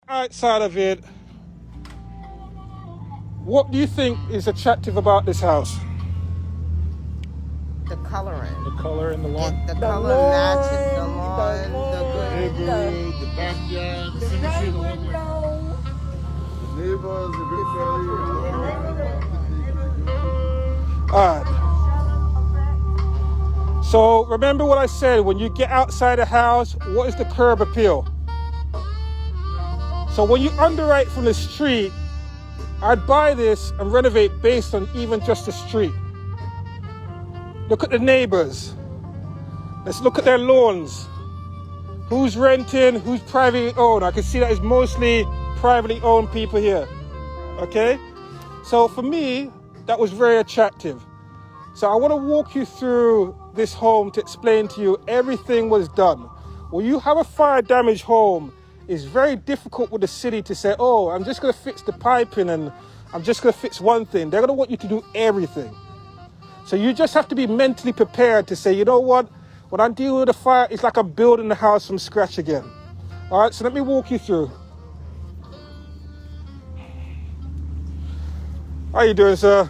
Outside of it, what do you think is attractive about this house? The coloring. The color and the lawn. The color matches the lawn, the backyard, the secrecy of the window. The neighbors, the good family. All right. So remember what I said, when you get outside the house, what is the curb appeal? So when you underwrite from the street, I'd buy this and renovate based on even just the street. Look at the neighbors. Let's look at their lawns. Who's renting, who's privately owned? I can see that it's mostly privately owned people here. Okay? So for me, that was very attractive. So I want to walk you through this home to explain to you everything was done. When you have a fire damaged home, it's very difficult with the city to say, oh, I'm just going to fix the piping and I'm just going to fix one thing. They're going to want you to do everything. So you just have to be mentally prepared to say, you know what? When I'm dealing with a fire, it's like I'm building the house from scratch again. All right, so let me walk you through. How you doing, sir?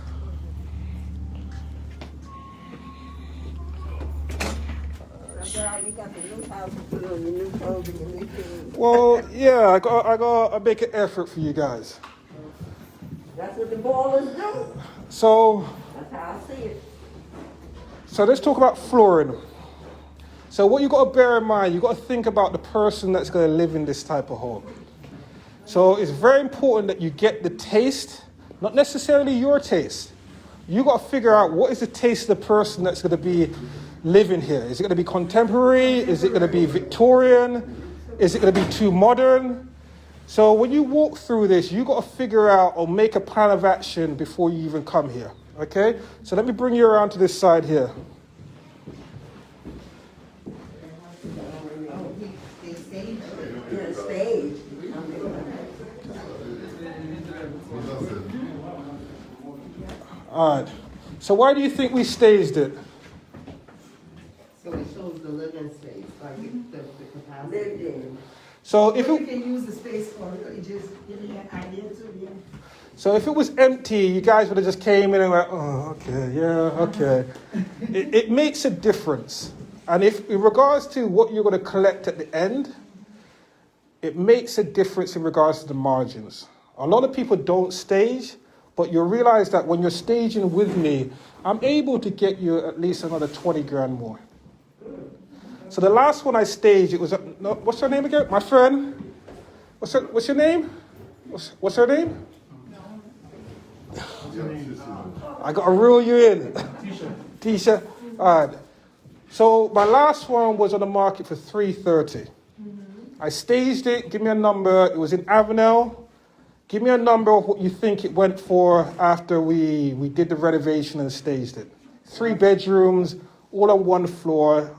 Well, yeah, I got make an effort for you guys. That's what the ballers do. So That's how I see it. So let's talk about flooring. So what you got to bear in mind, you got to think about the person that's going to live in this type of home. So it's very important that you get the taste, not necessarily your taste. You got to figure out what is the taste of the person that's going to be living here. Is it going to be contemporary? Is it going to be Victorian? Is it going to be too modern? So when you walk through this, you got to figure out or make a plan of action before you even come here. Okay? So let me bring you around to this side here. All right. So why do you think we staged it? So it shows the living space, like the capacity. So if You it, can use the space for it, just give me an idea too, yeah. so if it was empty, you guys would have just came in and went, oh, okay, yeah, okay. It makes a difference. And if in regards to what you're going to collect at the end, it makes a difference in regards to the margins. A lot of people don't stage, but you'll realize that when you're staging with me, I'm able to get you at least another 20 grand more. So the last one I staged, it was, no, what's her name again? My friend? What's your name? What's her name? I got to reel you in. Tisha. All right. So my last one was on the market for 330. I staged it. Give me a number. It was in Avenel. Give me a number of what you think it went for after we did the renovation and staged it. 3 bedrooms, all on one floor.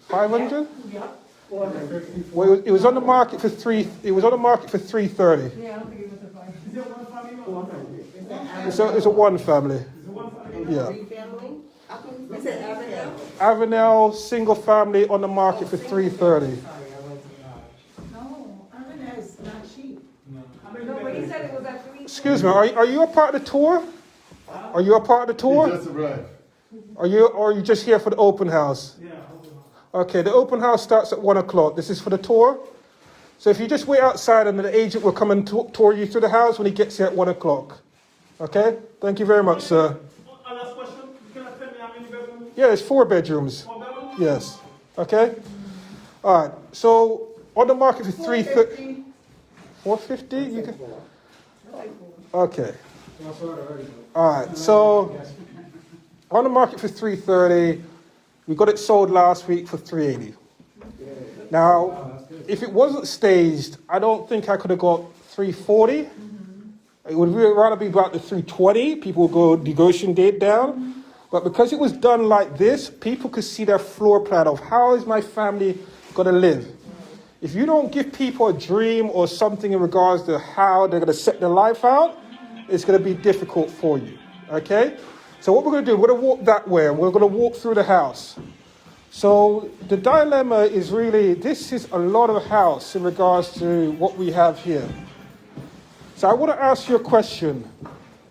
500? Yeah. Well, it was on the market for 330. Yeah, I don't think it was a five. Is it one family or 100? It's a one family. Yeah. Three family? Is it Avenel? Avenel, single family on the market for 330. No, Avenel is not cheap. No, but he said it was at 3. Excuse me, are you a part of the tour? Are you a part of the tour? Just arrived. Or are you just here for the open house? Yeah. Okay, the open house starts at 1 o'clock. This is for the tour. So if you just wait outside and the agent will come and tour you through the house when he gets here at 1 o'clock. Okay? Thank you very much, sir. Last question. Can I tell me how many bedrooms? Yeah, it's 4 bedrooms. 4 bedrooms? Yes. Okay? All right. So on the market for 330. 450? You can. Okay. All right. So on the market for 330. We got it sold last week for 380. Now, if it wasn't staged, I don't think I could have got 340. It would really rather be about the 320. People would go negotiate it down. But because it was done like this, people could see their floor plan of how is my family going to live. If you don't give people a dream or something in regards to how they're going to set their life out, it's going to be difficult for you. Okay? So what we're going to do, we're going to walk that way, and we're going to walk through the house. So the dilemma is really, this is a lot of house in regards to what we have here. So I want to ask you a question.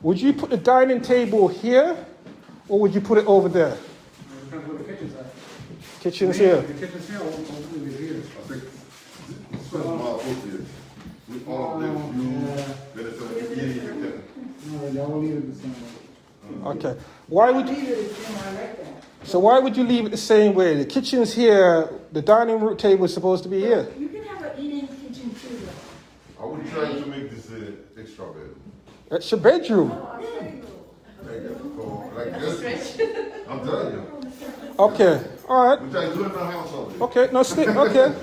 Would you put the dining table here, or would you put it over there? Depends where the kitchen's at. Kitchen's here. The kitchen's here, we'll leave it here. I think it's small here. With all of them, No, y'all leave it the same way. Okay. Why would you? So why would you leave it the same way? The kitchen's here. The dining room table is supposed to be here. You can have an eating kitchen too, though. I would try to make this extra bed. That's your bedroom. Like this. I'm telling you. Okay. All right. We try to do it in the house already. Okay. No stick. Okay.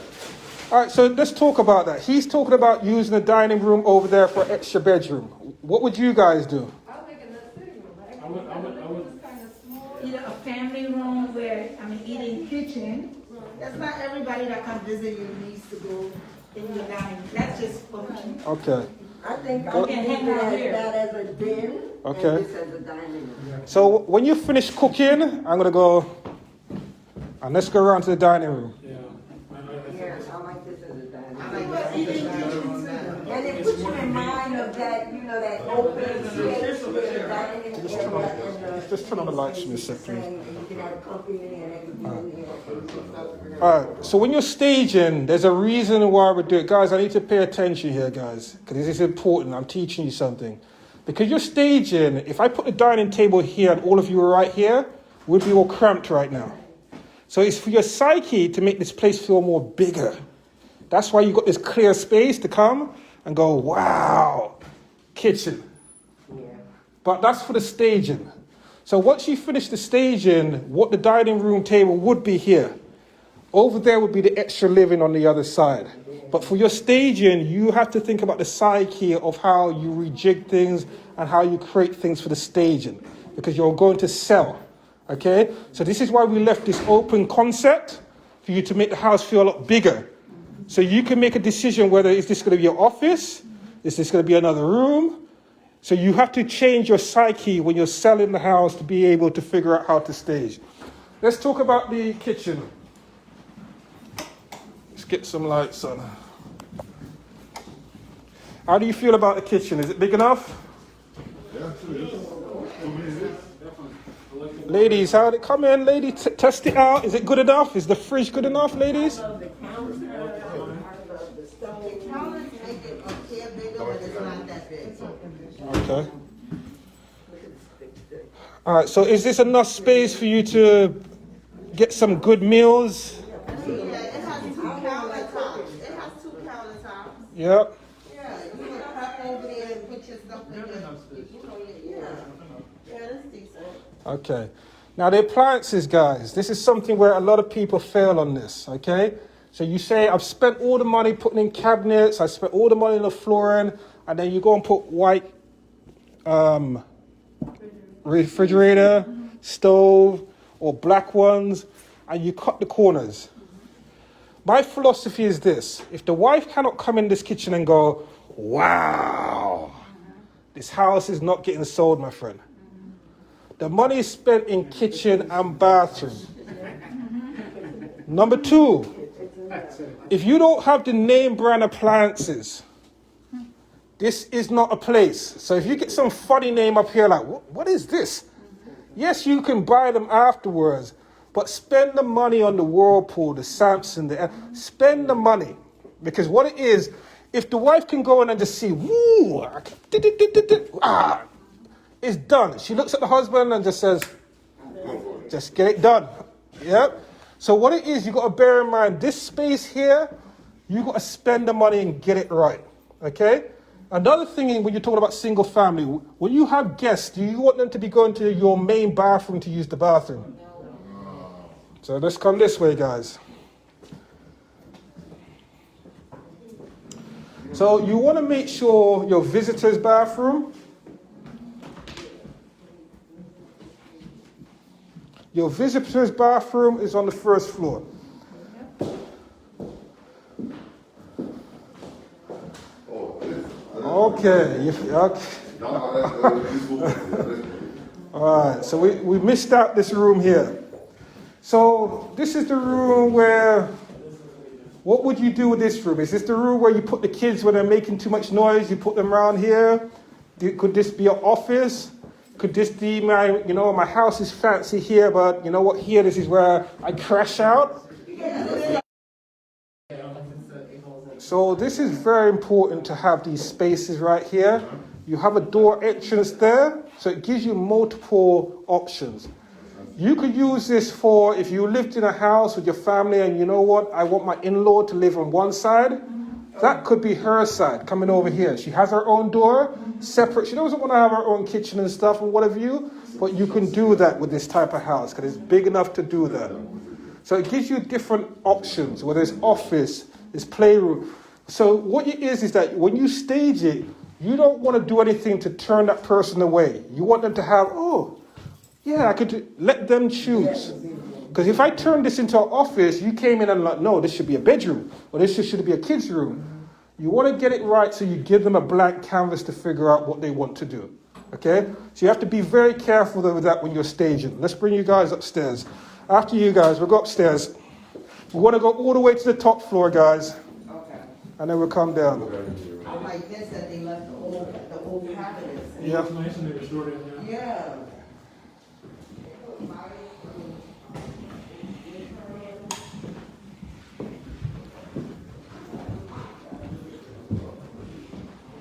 All right. So let's talk about that. He's talking about using the dining room over there for extra bedroom. What would you guys do? Either a family room where, eating kitchen. That's not everybody that comes visit you needs to go in your dining. That's just for me. Okay. I think Well- I can hang out here. That as a den. Okay. And this as a dining room. So when you finish cooking, I'm gonna go and let's go around to the dining room. Yes, I like this as a dining room. And it puts you in mind of that, that open space where the dining area and the. Just turn on the lights for me a second. And you can have company and everything in there. All right. So when you're staging, there's a reason why we do it, guys. I need to pay attention here, guys, because this is important. I'm teaching you something. Because you're staging. If I put the dining table here and all of you are right here, we'd be all cramped right now. So it's for your psyche to make this place feel more bigger. That's why you've got this clear space to come and go, wow, kitchen. Yeah. But that's for the staging. So once you finish the staging, what the dining room table would be here. Over there would be the extra living on the other side. But for your staging, you have to think about the psyche of how you rejig things and how you create things for the staging. Because you're going to sell. Okay? So this is why we left this open concept for you to make the house feel a lot bigger. So you can make a decision whether is this going to be your office? Is this going to be another room? So you have to change your psyche when you're selling the house to be able to figure out how to stage. Let's talk about the kitchen. Let's get some lights on. How do you feel about the kitchen? Is it big enough? Yeah, Ladies, how did it come in? Lady, test it out. Is it good enough? Is the fridge good enough, ladies? The counters make it appear bigger, but it's not that big. Okay. All right, so is this enough space for you to get some good meals? Yeah, it has two countertops. It has two countertops. Yep. Yeah, you can pop over there and put your stuff in there. Yeah, that's decent. Okay. Now the appliances, guys, this is something where a lot of people fail on this, okay? So you say, I've spent all the money putting in cabinets, I spent all the money on the flooring, and then you go and put white refrigerator, stove, or black ones, and you cut the corners. My philosophy is this: if the wife cannot come in this kitchen and go, wow, this house is not getting sold, my friend. The money is spent in kitchen and bathroom. Number two, if you don't have the name brand appliances, this is not a place. So if you get some funny name up here like, what is this? Yes, you can buy them afterwards, but spend the money on the Whirlpool, the Samsung, spend the money. Because what it is, if the wife can go in and just see, woo, it's done. She looks at the husband and just says, just get it done. Yep. So what it is, you got to bear in mind, this space here, you got to spend the money and get it right. Okay? Another thing when you're talking about single family, when you have guests, do you want them to be going to your main bathroom to use the bathroom? So let's come this way, guys. So you want to make sure your visitor's bathroom, is on the first floor. Okay. All right, so we missed out this room here. So this is the room where, what would you do with this room? Is this the room where you put the kids when they're making too much noise, you put them around here? Could this be an office? Could this be my house is fancy here, but you know what, here, this is where I crash out? So this is very important to have these spaces right here. You have a door entrance there, so it gives you multiple options. You could use this for if you lived in a house with your family and you know what, I want my in-law to live on one side. That could be her side, coming over here. She has her own door, separate. She doesn't want to have her own kitchen and stuff and whatever but you can do that with this type of house because it's big enough to do that. So it gives you different options, whether it's office, it's playroom. So what it is that when you stage it, you don't want to do anything to turn that person away. You want them to have, I could let them choose. Because if I turn this into an office, you came in and like, no, this should be a bedroom, or this should be a kid's room. You want to get it right so you give them a blank canvas to figure out what they want to do. Okay? So you have to be very careful with that when you're staging. Let's bring you guys upstairs. After you guys, we'll go upstairs. We want to go all the way to the top floor, guys. Okay. And then we'll come down. I like this that they left the old cabinets. Yeah. It's nice and they restored it. Yeah.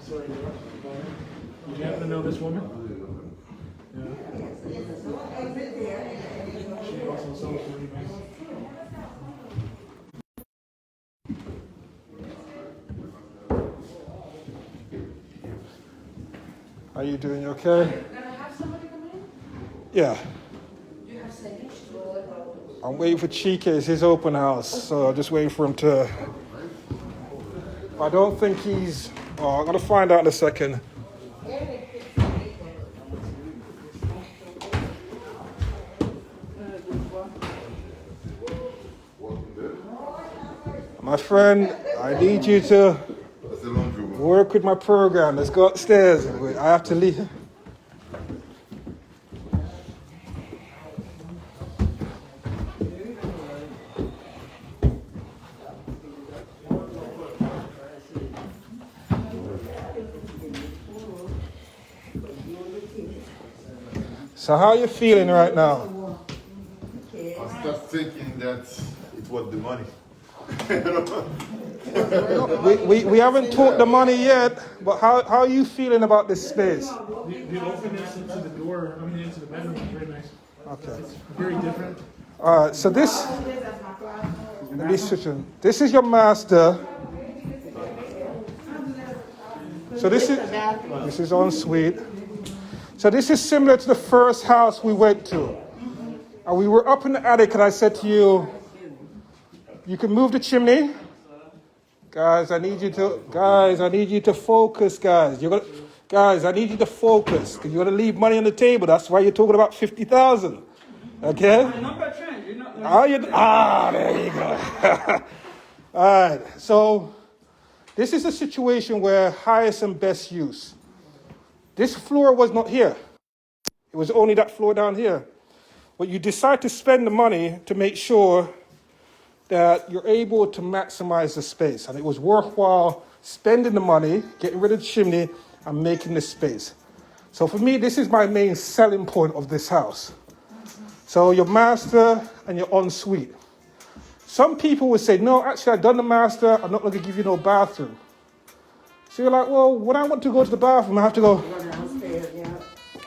Sorry, did you happen to know this woman? Yeah. She also sells remakes. How you doing? You okay? Gonna have somebody come in? Yeah. You have seconds? I'm waiting for Chike. It's his open house, so I'm just waiting for him to. I don't think he's. Oh, I'm gonna find out in a second. My friend, I need you to work with my program. Let's go upstairs. I have to leave. So how are you feeling right now? I start thinking that it was the money. We haven't talked the money yet, but how are you feeling about this space? The openness into the door, into the bedroom is very nice. Okay. It's very different. All right, so this is your master. So this is ensuite. So this is similar to the first house we went to. And we were up in the attic and I said to you, you can move the chimney. Guys, I need you to focus, guys. Guys, I need you to focus. Because you're going to leave money on the table. That's why you're talking about 50,000. Okay? There you go. All right. So this is a situation where highest and best use. This floor was not here. It was only that floor down here. But you decide to spend the money to make sure that you're able to maximize the space. And it was worthwhile spending the money, getting rid of the chimney, and making this space. So for me, this is my main selling point of this house. So your master and your ensuite. Some people would say, no, actually, I've done the master. I'm not going to give you no bathroom. So you're like, well, when I want to go to the bathroom, I have to go.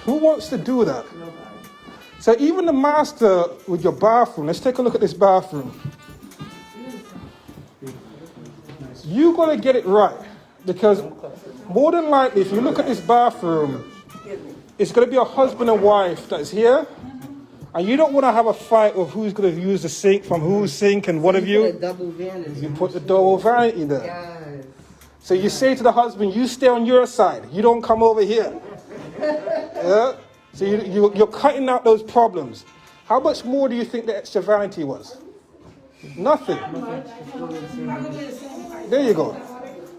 Who wants to do that? So even the master with your bathroom, let's take a look at this bathroom. You got to get it right. Because more than likely, if you look at this bathroom, it's going to be a husband and wife that's here. And you don't want to have a fight of who's going to use the sink from whose sink and what have you. You put the double vanity there. So you say to the husband, you stay on your side. You don't come over here. Yeah? So you're cutting out those problems. How much more do you think the extra vanity was? Nothing. There you go.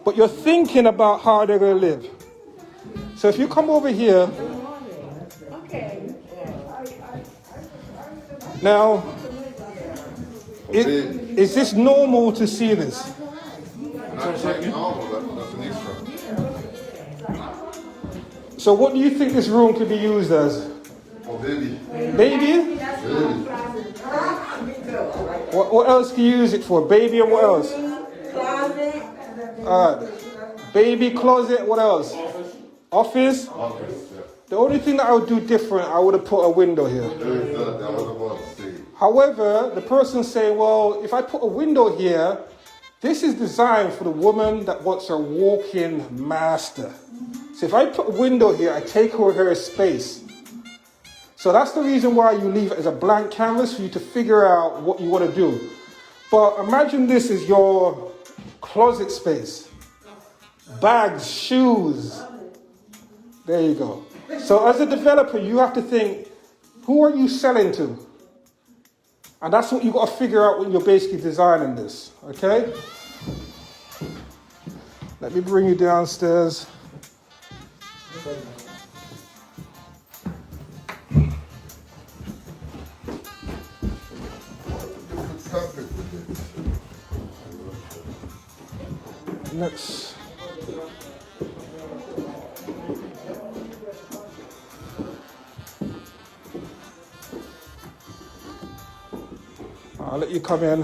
But you're thinking about how they're going to live. So if you come over here. Now, Is this normal to see this? Not right now, that's an extra. So what do you think this room could be used as? Oh, baby. Baby? What else can you use it for? Baby and what else? Closet. Baby, closet, what else? Office? Office, yeah. The only thing that I would do different, I would have put a window here. That was about to say. However, the person's saying, well, if I put a window here, this is designed for the woman that wants her walk-in master. So if I put a window here, I take away her space. So that's the reason why you leave it as a blank canvas for you to figure out what you want to do. But imagine this is your closet space. Bags, shoes. There you go. So as a developer, you have to think, who are you selling to? And that's what you got to figure out when you're basically designing this, okay? Let me bring you downstairs. Next. I'll let you come in.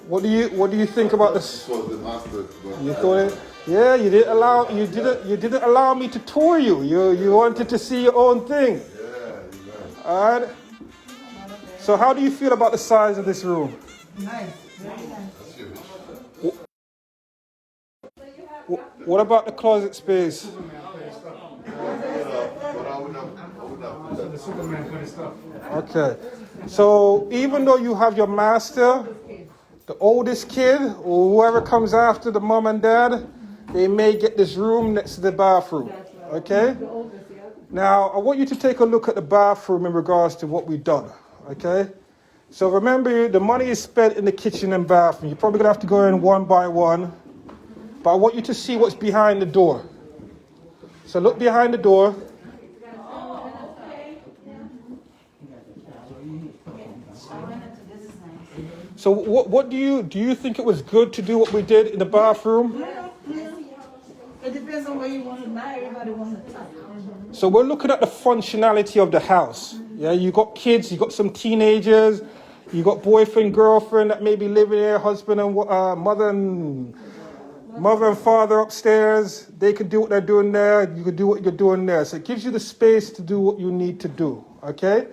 What do you think about this? Was the master. You thought it? Yeah, you didn't allow me to tour you. You wanted to see your own thing. Yeah, All right. So how do you feel about the size of this room? Nice. that's huge. What about the closet space? But I would not put that. The Superman kind of stuff. Okay. So even though you have your master, the oldest kid, or whoever comes after the mom and dad, they may get this room next to the bathroom. Okay? Now, I want you to take a look at the bathroom in regards to what we've done. Okay? So remember, the money is spent in the kitchen and bathroom. You're probably going to have to go in one by one. But I want you to see what's behind the door. So look behind the door. So what do you think it was good to do what we did in the bathroom? It depends on where you want to, not everybody wants to touch. So we're looking at the functionality of the house. Yeah, you got kids, you got some teenagers, you got boyfriend, girlfriend that may be living there, husband and mother and father upstairs. They could do what they're doing there. You could do what you're doing there. So it gives you the space to do what you need to do. Okay?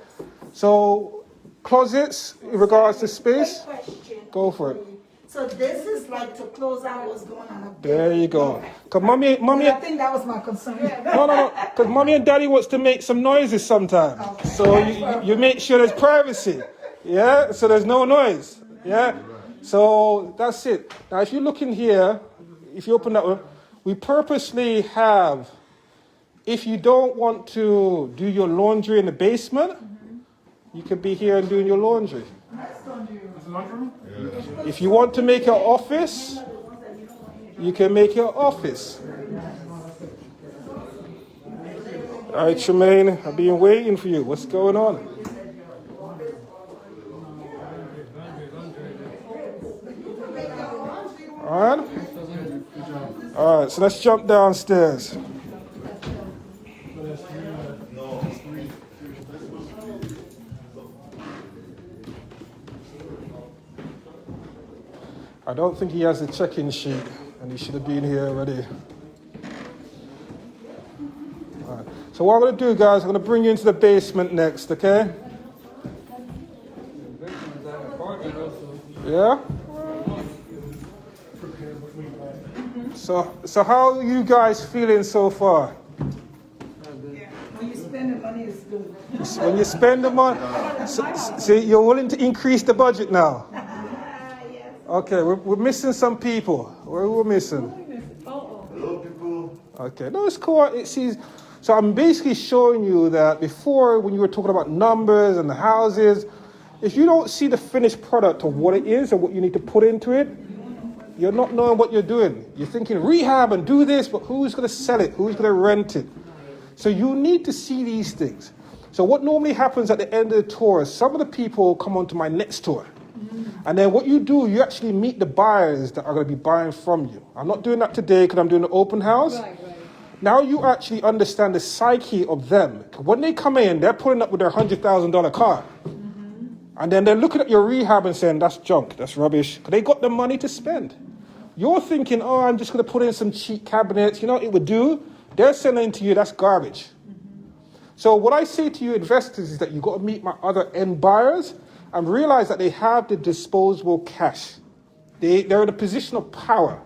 So closets in regards to space. Question. Go for it. So this is like to close out what's going on up There you go. Cause mommy, I think that was my concern. no. Cause mommy and daddy wants to make some noises sometimes. Okay. So you make sure there's privacy. Yeah. So there's no noise. Yeah. So that's it. Now, if you look in here, if you open that one, we purposely have. If you don't want to do your laundry in the basement, you could be here and doing your laundry. If you want to make your office, you can make your office. All right, Tremaine, I've been waiting for you. What's going on? All right. All right, so let's jump downstairs. I don't think he has a check-in sheet, and he should have been here already. All right. So what I'm going to do, guys, I'm going to bring you into the basement next, okay? Yeah? So how are you guys feeling so far? When you spend the money, it's good. When you spend the money, so you're willing to increase the budget now? Okay, we're missing some people. Where are we missing? Hello, people. Okay, no, it's cool. So I'm basically showing you that before, when you were talking about numbers and the houses, if you don't see the finished product of what it is and what you need to put into it, you're not knowing what you're doing. You're thinking rehab and do this, but who's going to sell it? Who's going to rent it? So you need to see these things. So what normally happens at the end of the tour is some of the people come onto my next tour. And then what you do, you actually meet the buyers that are going to be buying from you. I'm not doing that today because I'm doing an open house. Right. Now you actually understand the psyche of them. When they come in, they're pulling up with their $100,000 car. And then they're looking at your rehab and saying, that's junk, that's rubbish. Because they got the money to spend. You're thinking, oh, I'm just going to put in some cheap cabinets. You know what it would do? They're selling to you, that's garbage. So what I say to you investors is that you've got to meet my other end buyers and realize that they have the disposable cash. They're in a position of power.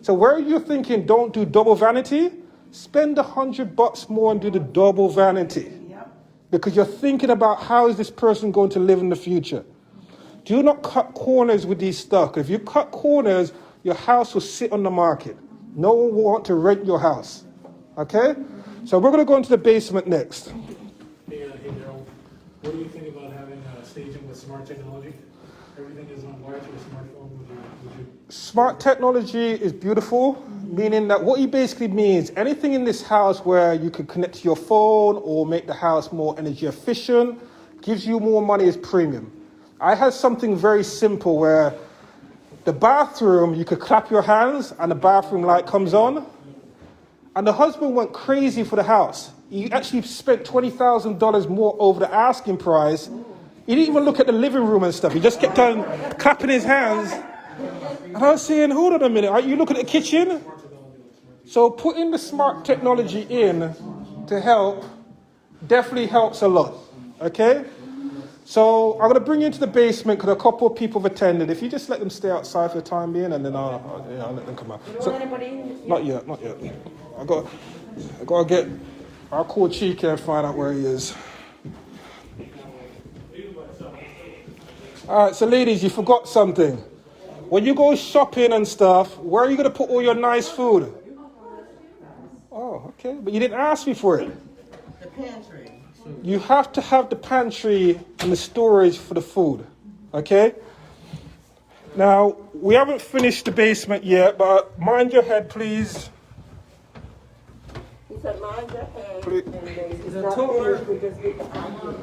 So where you're thinking, don't do double vanity, spend $100 more and do the double vanity. Because you're thinking about how is this person going to live in the future. Do not cut corners with these stuff. If you cut corners, your house will sit on the market. No one will want to rent your house. Okay? So we're going to go into the basement next. Hey, Darrell, what do you think about having staging with smart technology? Everything is on wire to a smartphone. Would you? Smart technology is beautiful, meaning that what it basically means, anything in this house where you can connect to your phone or make the house more energy efficient, gives you more money is premium. I had something very simple where the bathroom, you could clap your hands and the bathroom light comes on. And the husband went crazy for the house. He actually spent $20,000 more over the asking price. He didn't even look at the living room and stuff. He just kept on clapping his hands. And I was saying, hold on a minute, are you looking at the kitchen? So putting the smart technology in to help definitely helps a lot, okay? So I'm going to bring you into the basement because a couple of people have attended. If you just let them stay outside for the time being, and then I'll let them come out. So, not yet. I got to get, I'll call Chica and find out where he is. All right, so ladies, you forgot something. When you go shopping and stuff, where are you going to put all your nice food? Oh, okay. But you didn't ask me for it. The pantry. You have to have the pantry and the storage for the food. Okay? Now, we haven't finished the basement yet, but mind your head, please. He said, mind your head. Please. It's not finished, we just get the idea.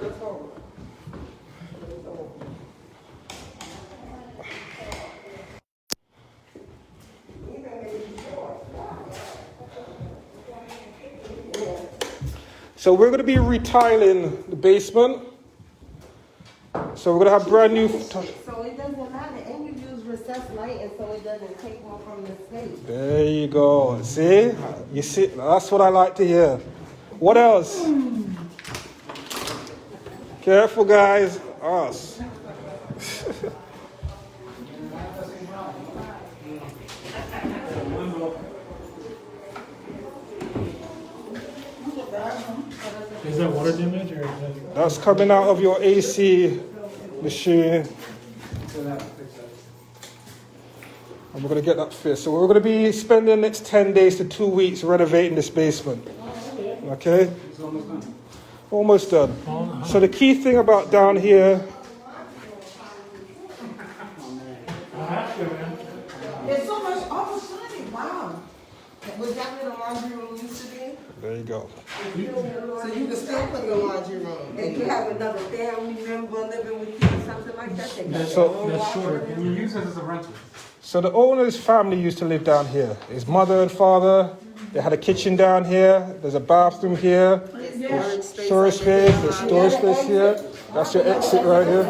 So we're going to be retiling the basement. So we're going to have brand new... So it doesn't matter, and you use recessed light, and so it doesn't take more from the space. There you go. See? You see? That's what I like to hear. What else? Careful, guys. Us. Is that water damage or is that? That's coming out of your AC machine. And we're going to get that fixed. So we're going to be spending the next 10 days to 2 weeks renovating this basement. Okay? Almost done. So the key thing about down here... There's so much opportunity. Wow. Was that where the laundry room used to be? There you go. So you can still put the laundry room. And you have another family member living with you or something like that. They got That's their own that's water. short. You use it as a rental. So the owner's family used to live down here. His mother and father, they had a kitchen down here. There's a bathroom here. Storage space. Storage space. There's storage space here. That's your exit right here.